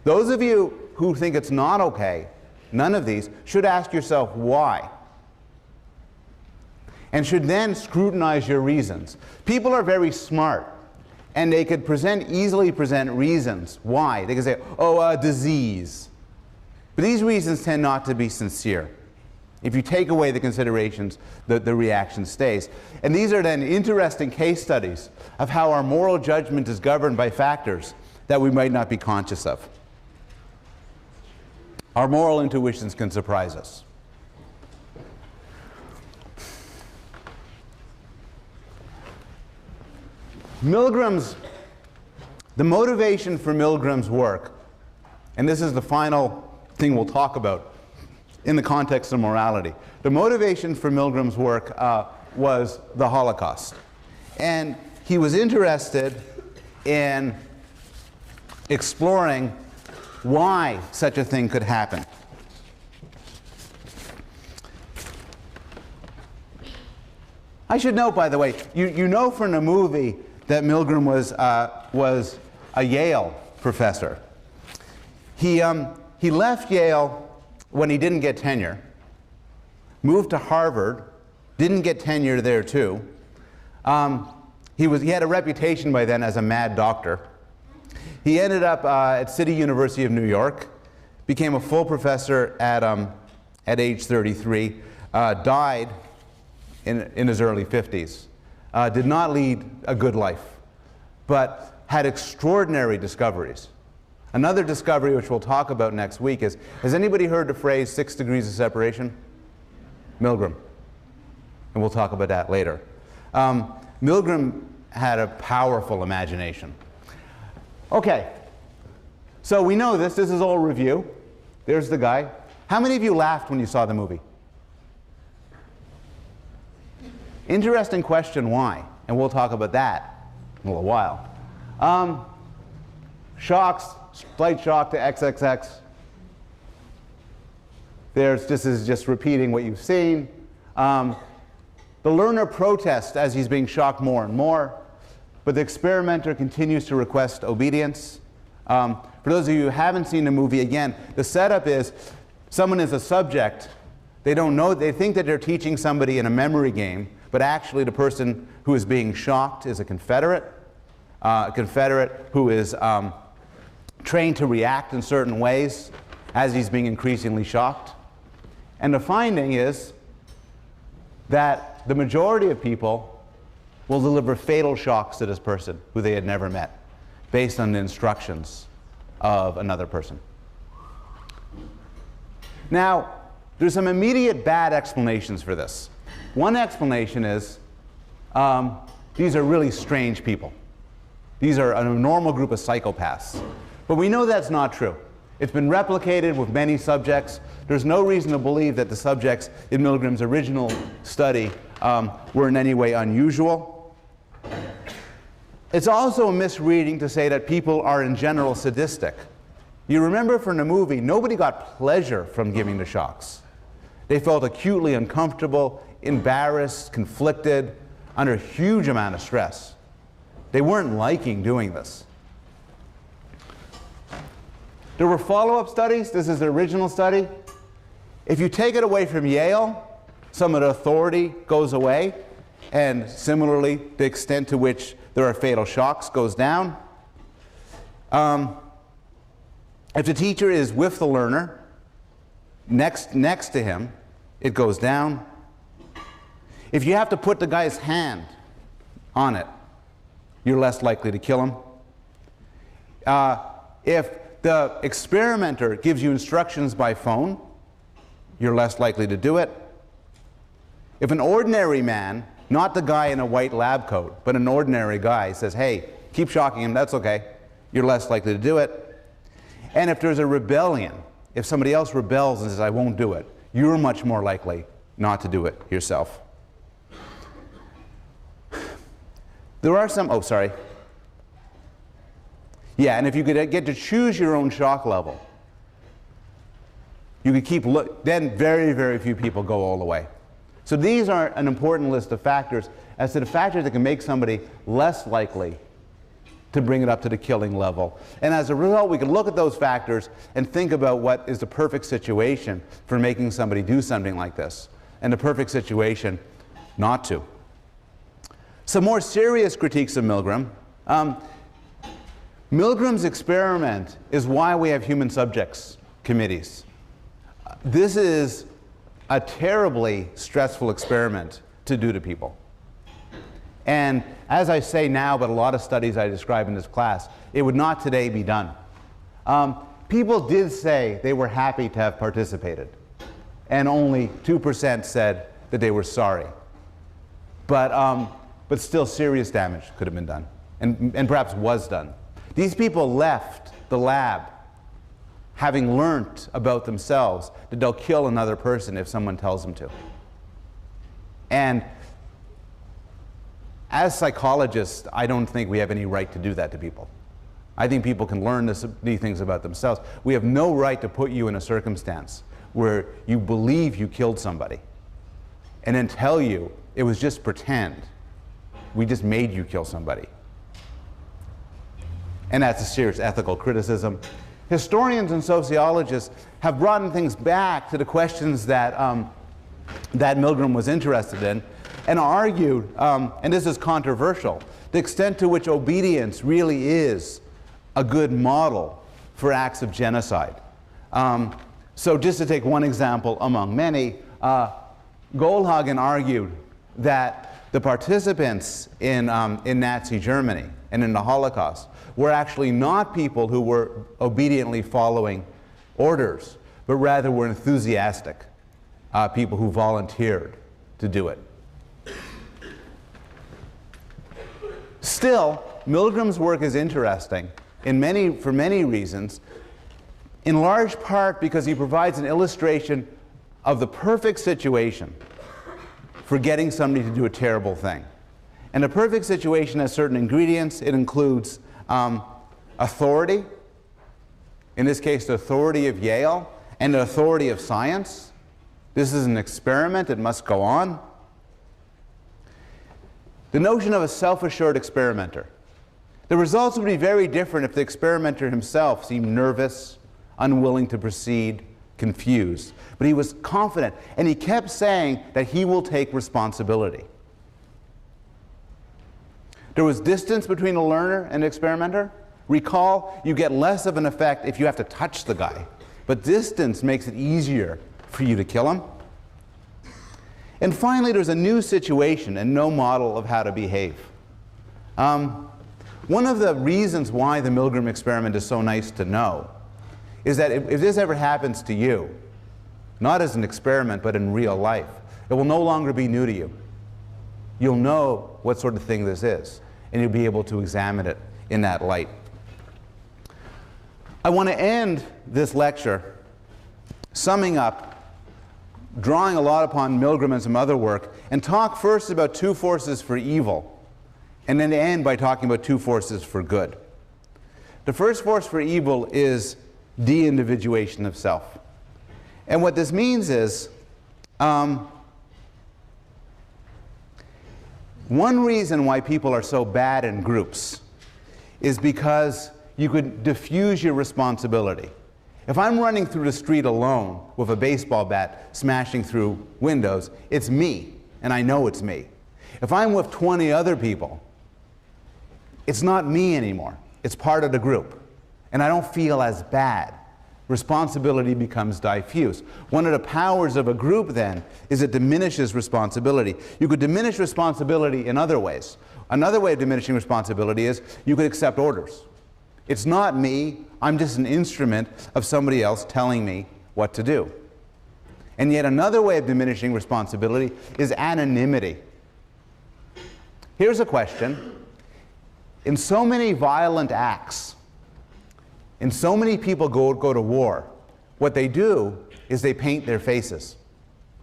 Those of you who think it's not okay, none of these, should ask yourself why. And should then scrutinize your reasons. People are very smart, and they could easily present reasons why. They could say, oh, disease. But these reasons tend not to be sincere. If you take away the considerations, the reaction stays. And these are then interesting case studies of how our moral judgment is governed by factors that we might not be conscious of. Our moral intuitions can surprise us. The motivation for Milgram's work, and this is the final thing we'll talk about in the context of morality. The motivation for Milgram's work was the Holocaust. And he was interested in exploring why such a thing could happen. I should note, by the way, you know from the movie that Milgram was a Yale professor. He left Yale when he didn't get tenure, moved to Harvard, didn't get tenure there too. He had a reputation by then as a mad doctor. He ended up at City University of New York, became a full professor at age 33, died in his early 50s. Did not lead a good life, but had extraordinary discoveries. Another discovery, which we'll talk about next week, is, has anybody heard the phrase 6 degrees of separation? Milgram. And we'll talk about that later. Milgram had a powerful imagination. Okay, so we know this. This is all review. There's the guy. How many of you laughed when you saw the movie? Interesting question, why? And we'll talk about that in a little while. Shocks, slight shock to XXX. This is just repeating what you've seen. The learner protests as he's being shocked more and more, but the experimenter continues to request obedience. For those of you who haven't seen the movie, again, the setup is someone is a subject. They don't know, they think that they're teaching somebody in a memory game, but actually the person who is being shocked is a Confederate who is trained to react in certain ways as he's being increasingly shocked. And the finding is that the majority of people will deliver fatal shocks to this person who they had never met based on the instructions of another person. Now, there's some immediate bad explanations for this. One explanation is these are really strange people. These are a normal group of psychopaths. But we know that's not true. It's been replicated with many subjects. There's no reason to believe that the subjects in Milgram's original study were in any way unusual. It's also a misreading to say that people are in general sadistic. You remember from the movie, nobody got pleasure from giving the shocks. They felt acutely uncomfortable, embarrassed, conflicted, under a huge amount of stress. They weren't liking doing this. There were follow-up studies. This is the original study. If you take it away from Yale, some of the authority goes away, and similarly, the extent to which there are fatal shocks goes down. If the teacher is with the learner, next to him, it goes down. If you have to put the guy's hand on it, you're less likely to kill him. If the experimenter gives you instructions by phone, you're less likely to do it. If an ordinary man, not the guy in a white lab coat, but an ordinary guy says, hey, keep shocking him, that's okay, you're less likely to do it. And if there's a rebellion, if somebody else rebels and says, I won't do it, you're much more likely not to do it yourself. There are some, oh, sorry. Yeah, and if you could get to choose your own shock level, you could keep, then very, very few people go all the way. So these are an important list of factors as to the factors that can make somebody less likely to bring it up to the killing level. And as a result, we can look at those factors and think about what is the perfect situation for making somebody do something like this, and the perfect situation not to. Some more serious critiques of Milgram. Milgram's experiment is why we have human subjects committees. This is a terribly stressful experiment to do to people. And as I say now, but a lot of studies I describe in this class, it would not today be done. People did say they were happy to have participated, and only 2% said that they were sorry. But still serious damage could have been done, and perhaps was done. These people left the lab having learnt about themselves that they'll kill another person if someone tells them to. And as psychologists, I don't think we have any right to do that to people. I think people can learn these things about themselves. We have no right to put you in a circumstance where you believe you killed somebody and then tell you it was just pretend. We just made you kill somebody. And that's a serious ethical criticism. Historians and sociologists have brought things back to the questions that Milgram was interested in, and argued, and this is controversial, the extent to which obedience really is a good model for acts of genocide. So just to take one example among many, Goldhagen argued that the participants in Nazi Germany and in the Holocaust were actually not people who were obediently following orders, but rather were enthusiastic people who volunteered to do it. Still, Milgram's work is interesting for many reasons, in large part because he provides an illustration of the perfect situation for getting somebody to do a terrible thing. And a perfect situation has certain ingredients. It includes authority, in this case the authority of Yale, and the authority of science. This is an experiment, it must go on. The notion of a self-assured experimenter. The results would be very different if the experimenter himself seemed nervous, unwilling to proceed, confused. But he was confident, and he kept saying that he will take responsibility. There was distance between a learner and an experimenter. Recall, you get less of an effect if you have to touch the guy. But distance makes it easier for you to kill him. And finally, there's a new situation and no model of how to behave. One of the reasons why the Milgram experiment is so nice to know is that if this ever happens to you, not as an experiment but in real life, it will no longer be new to you. You'll know what sort of thing this is, and you'll be able to examine it in that light. I want to end this lecture summing up, drawing a lot upon Milgram and some other work, and talk first about two forces for evil, and then end by talking about two forces for good. The first force for evil is de-individuation of self. And what this means is, one reason why people are so bad in groups is because you could diffuse your responsibility. If I'm running through the street alone with a baseball bat smashing through windows, it's me, and I know it's me. If I'm with 20 other people, it's not me anymore. It's part of the group, and I don't feel as bad. Responsibility becomes diffuse. One of the powers of a group, then, is it diminishes responsibility. You could diminish responsibility in other ways. Another way of diminishing responsibility is you could accept orders. It's not me, I'm just an instrument of somebody else telling me what to do. And yet another way of diminishing responsibility is anonymity. Here's a question. In so many violent acts, and so many people go to war, what they do is they paint their faces,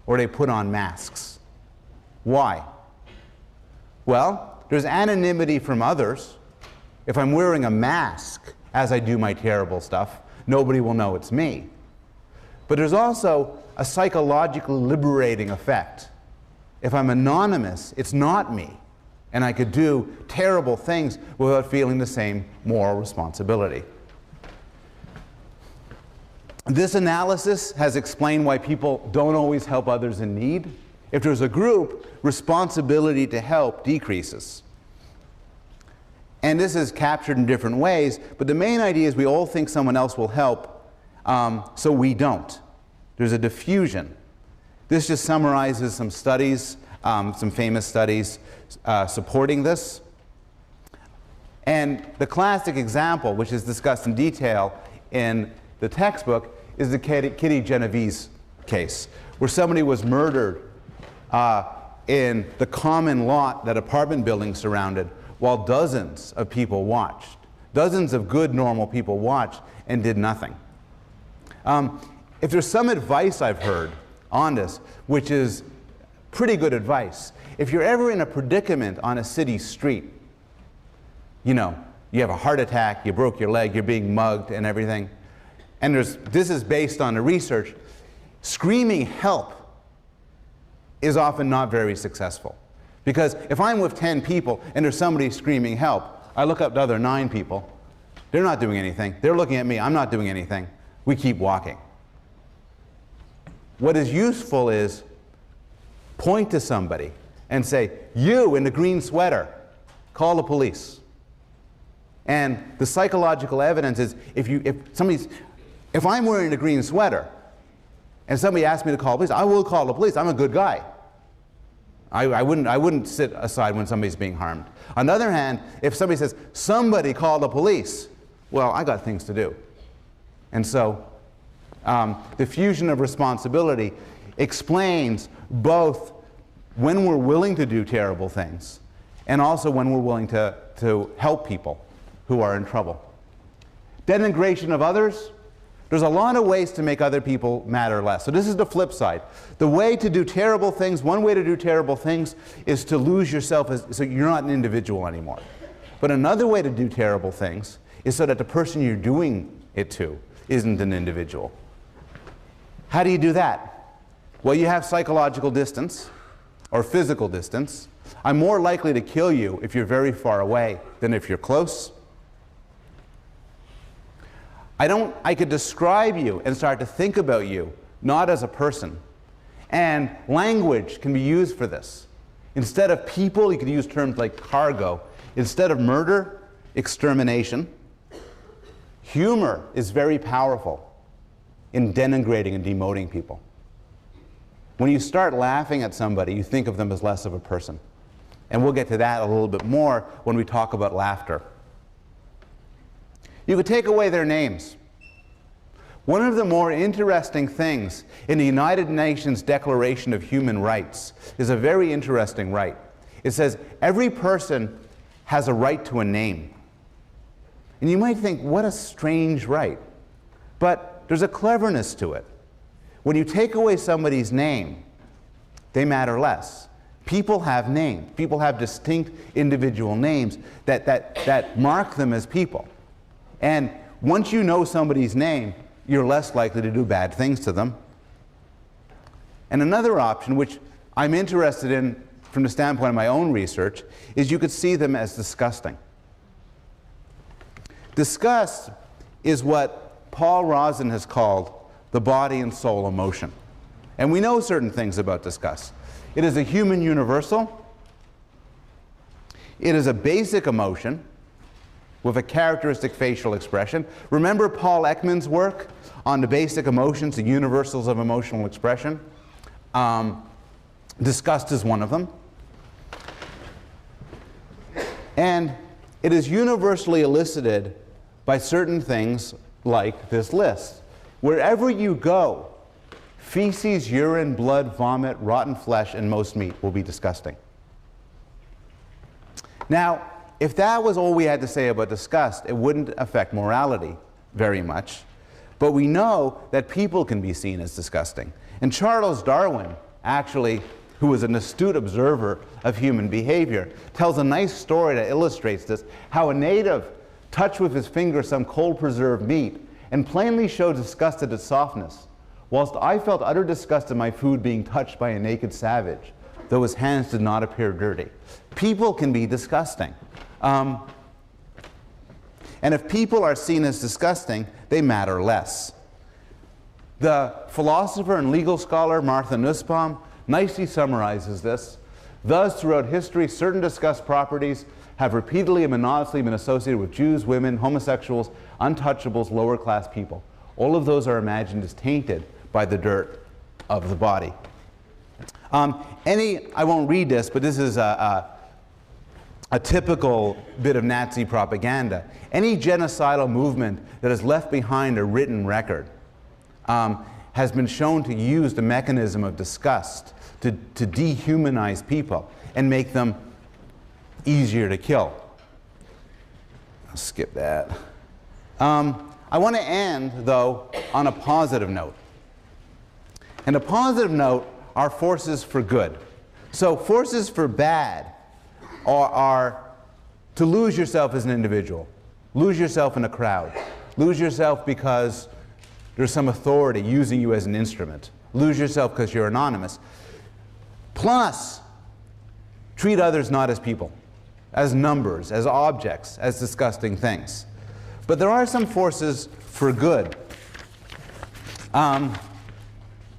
or they put on masks. Why? Well, there's anonymity from others. If I'm wearing a mask as I do my terrible stuff, nobody will know it's me. But there's also a psychologically liberating effect. If I'm anonymous, it's not me, and I could do terrible things without feeling the same moral responsibility. This analysis has explained why people don't always help others in need. If there's a group, responsibility to help decreases. And this is captured in different ways, but the main idea is we all think someone else will help, so we don't. There's a diffusion. This just summarizes some studies, some famous studies supporting this. And the classic example, which is discussed in detail in the textbook, is the Kitty Genovese case, where somebody was murdered in the common lot that apartment buildings surrounded, while dozens of people watched. Dozens of good, normal people watched and did nothing. If there's some advice I've heard on this, which is pretty good advice, if you're ever in a predicament on a city street, you know, you have a heart attack, you broke your leg, you're being mugged and everything, and this is based on the research, screaming help is often not very successful. Because if I'm with 10 people and there's somebody screaming help, I look up to the other 9 people. They're not doing anything. They're looking at me. I'm not doing anything. We keep walking. What is useful is point to somebody and say, you in the green sweater, call the police. And the psychological evidence is if I'm wearing a green sweater and somebody asks me to call the police, I will call the police. I'm a good guy. I wouldn't sit aside when somebody's being harmed. On the other hand, if somebody says, somebody call the police, well, I got things to do. And so the fusion of responsibility explains both when we're willing to do terrible things and also when we're willing to help people who are in trouble. Denigration of others. There's a lot of ways to make other people matter less. So this is the flip side. The way to do terrible things, one way to do terrible things is to lose yourself, so you're not an individual anymore. But another way to do terrible things is so that the person you're doing it to isn't an individual. How do you do that? Well, you have psychological distance or physical distance. I'm more likely to kill you if you're very far away than if you're close. I could describe you and start to think about you, not as a person. And language can be used for this. Instead of people, you could use terms like cargo. Instead of murder, extermination. Humor is very powerful in denigrating and demoting people. When you start laughing at somebody, you think of them as less of a person. And we'll get to that a little bit more when we talk about laughter. You could take away their names. One of the more interesting things in the United Nations Declaration of Human Rights is a very interesting right. It says every person has a right to a name. And you might think, what a strange right. But there's a cleverness to it. When you take away somebody's name, they matter less. People have names. People have distinct individual names that mark them as people. And once you know somebody's name, you're less likely to do bad things to them. And another option, which I'm interested in from the standpoint of my own research, is you could see them as disgusting. Disgust is what Paul Rozin has called the body and soul emotion. And we know certain things about disgust. It is a human universal. It is a basic emotion with a characteristic facial expression. Remember Paul Ekman's work on the basic emotions, the universals of emotional expression? Disgust is one of them. And it is universally elicited by certain things like this list. Wherever you go, feces, urine, blood, vomit, rotten flesh, and most meat will be disgusting. Now, if that was all we had to say about disgust, it wouldn't affect morality very much. But we know that people can be seen as disgusting. And Charles Darwin, actually, who was an astute observer of human behavior, tells a nice story that illustrates this, how a native touched with his finger some cold preserved meat and plainly showed disgust at its softness, whilst I felt utter disgust at my food being touched by a naked savage, though his hands did not appear dirty. People can be disgusting. And if people are seen as disgusting, they matter less. The philosopher and legal scholar Martha Nussbaum nicely summarizes this. Thus, throughout history, certain disgust properties have repeatedly and monotonously been associated with Jews, women, homosexuals, untouchables, lower class people. All of those are imagined as tainted by the dirt of the body. I won't read this, but this is a typical bit of Nazi propaganda. Any genocidal movement that has left behind a written record has been shown to use the mechanism of disgust to dehumanize people and make them easier to kill. I'll skip that. I want to end, though, on a positive note. And a positive note are forces for good. So forces for bad are to lose yourself as an individual, lose yourself in a crowd, lose yourself because there's some authority using you as an instrument, lose yourself because you're anonymous. Plus, treat others not as people, as numbers, as objects, as disgusting things. But there are some forces for good.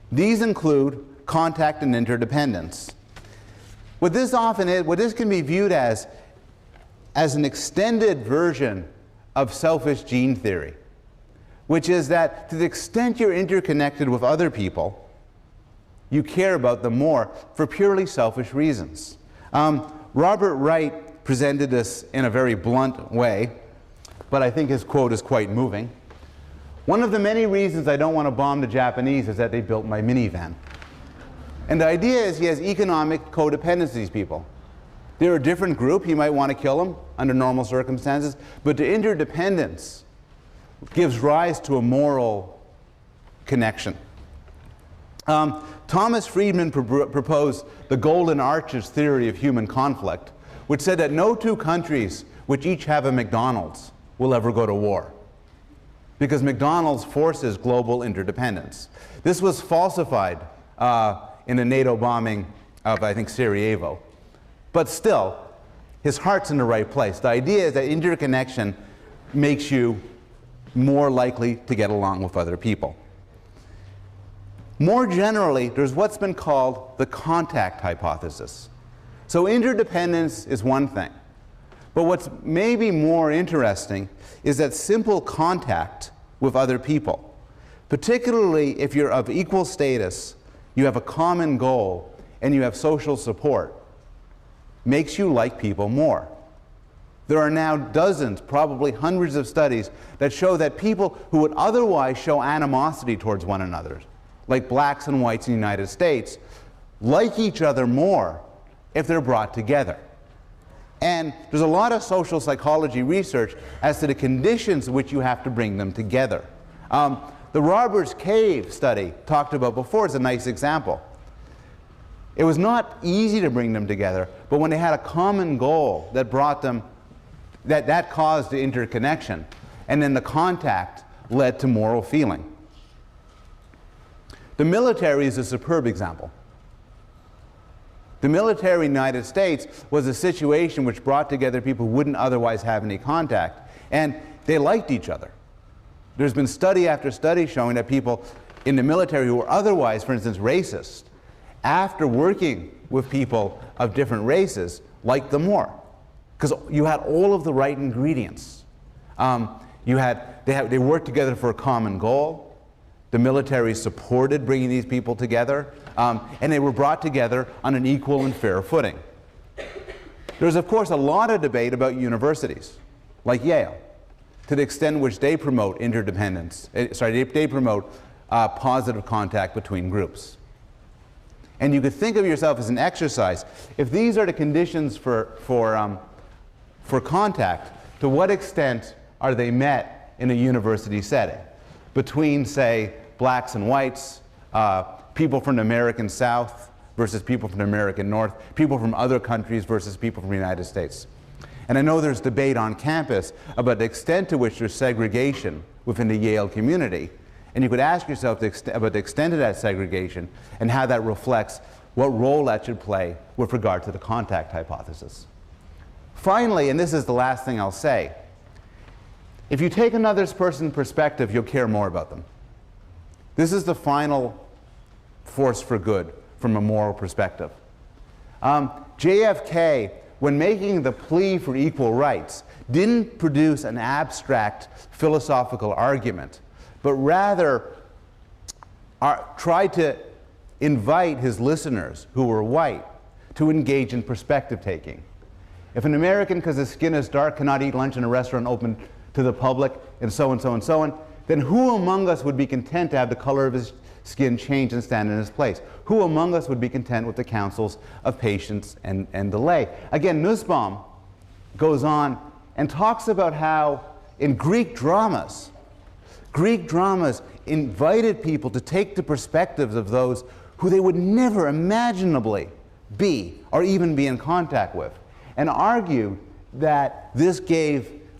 These include contact and interdependence. What this can be viewed as an extended version of selfish gene theory, which is that to the extent you're interconnected with other people, you care about them more for purely selfish reasons. Robert Wright presented this in a very blunt way, but I think his quote is quite moving. One of the many reasons I don't want to bomb the Japanese is that they built my minivan. And the idea is he has economic codependence to these people. They're a different group. You might want to kill them under normal circumstances. But the interdependence gives rise to a moral connection. Thomas Friedman proposed the Golden Arches theory of human conflict, which said that no two countries which each have a McDonald's will ever go to war, because McDonald's forces global interdependence. This was falsified in the NATO bombing of, I think, Sarajevo. But still, his heart's in the right place. The idea is that interconnection makes you more likely to get along with other people. More generally, there's what's been called the contact hypothesis. So interdependence is one thing. But what's maybe more interesting is that simple contact with other people, particularly if you're of equal status, you have a common goal, and you have social support, makes you like people more. There are now dozens, probably hundreds of studies that show that people who would otherwise show animosity towards one another, like blacks and whites in the United States, like each other more if they're brought together. And there's a lot of social psychology research as to the conditions in which you have to bring them together. The Robbers Cave study talked about before is a nice example. It was not easy to bring them together, but when they had a common goal that brought them, that caused the interconnection, and then the contact led to moral feeling. The military is a superb example. The military in the United States was a situation which brought together people who wouldn't otherwise have any contact, and they liked each other. There's been study after study showing that people in the military who were otherwise, for instance, racist, after working with people of different races, liked them more, because you had all of the right ingredients. They worked together for a common goal. The military supported bringing these people together, and they were brought together on an equal and fair footing. There's, of course, a lot of debate about universities, like Yale, to the extent in which they promote interdependence. They promote positive contact between groups. And you could think of yourself as an exercise. If these are the conditions for contact, to what extent are they met in a university setting? Between, say, blacks and whites, people from the American South versus people from the American North, people from other countries versus people from the United States. And I know there's debate on campus about the extent to which there's segregation within the Yale community. And you could ask yourself about the extent of that segregation and how that reflects what role that should play with regard to the contact hypothesis. Finally, and this is the last thing I'll say, if you take another person's perspective, you'll care more about them. This is the final force for good from a moral perspective. JFK, when making the plea for equal rights, didn't produce an abstract philosophical argument, but rather tried to invite his listeners, who were white, to engage in perspective taking. If an American, because his skin is dark, cannot eat lunch in a restaurant open to the public, and so on, so on, so on, then who among us would be content to have the color of his skin change and stand in his place? Who among us would be content with the counsels of patience and delay? Again, Nussbaum goes on and talks about how in Greek dramas invited people to take the perspectives of those who they would never imaginably be or even be in contact with, and argued that this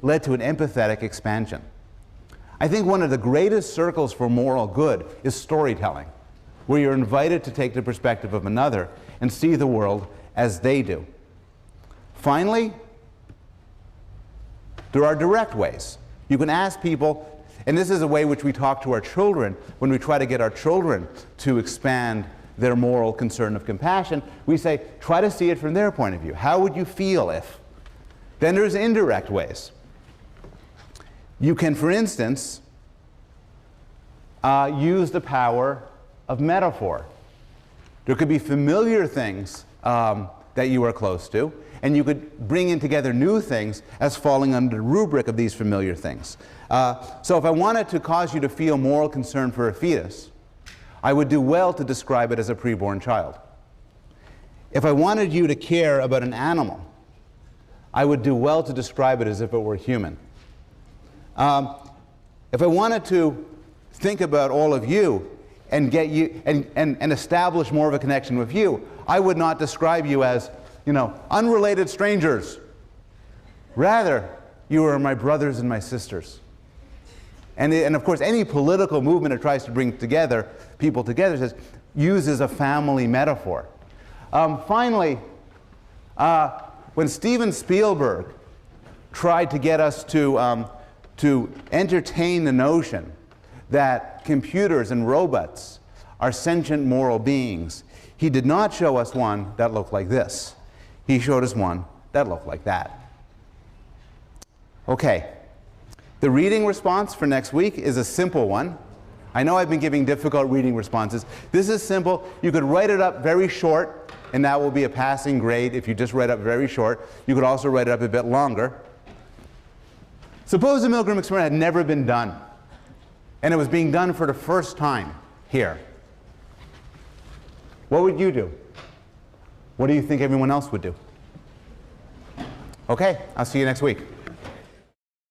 led to an empathetic expansion. I think one of the greatest circles for moral good is storytelling, where you're invited to take the perspective of another and see the world as they do. Finally, there are direct ways. You can ask people, and this is a way which we talk to our children when we try to get our children to expand their moral concern of compassion. We say, try to see it from their point of view. How would you feel if? Then there's indirect ways. You can, for instance, use the power of metaphor. There could be familiar things that you are close to, and you could bring in together new things as falling under the rubric of these familiar things. So if I wanted to cause you to feel moral concern for a fetus, I would do well to describe it as a preborn child. If I wanted you to care about an animal, I would do well to describe it as if it were human. If I wanted to think about all of you and get you and establish more of a connection with you, I would not describe you as, you know, unrelated strangers. Rather, you are my brothers and my sisters. And of course, any political movement that tries to bring together people together uses a family metaphor. Finally, when Steven Spielberg tried to get us to entertain the notion that computers and robots are sentient moral beings, he did not show us one that looked like this. He showed us one that looked like that. Okay, the reading response for next week is a simple one. I know I've been giving difficult reading responses. This is simple. You could write it up very short, and that will be a passing grade if you just write up very short. You could also write it up a bit longer. Suppose the Milgram experiment had never been done, and it was being done for the first time here. What would you do? What do you think everyone else would do? Okay, I'll see you next week.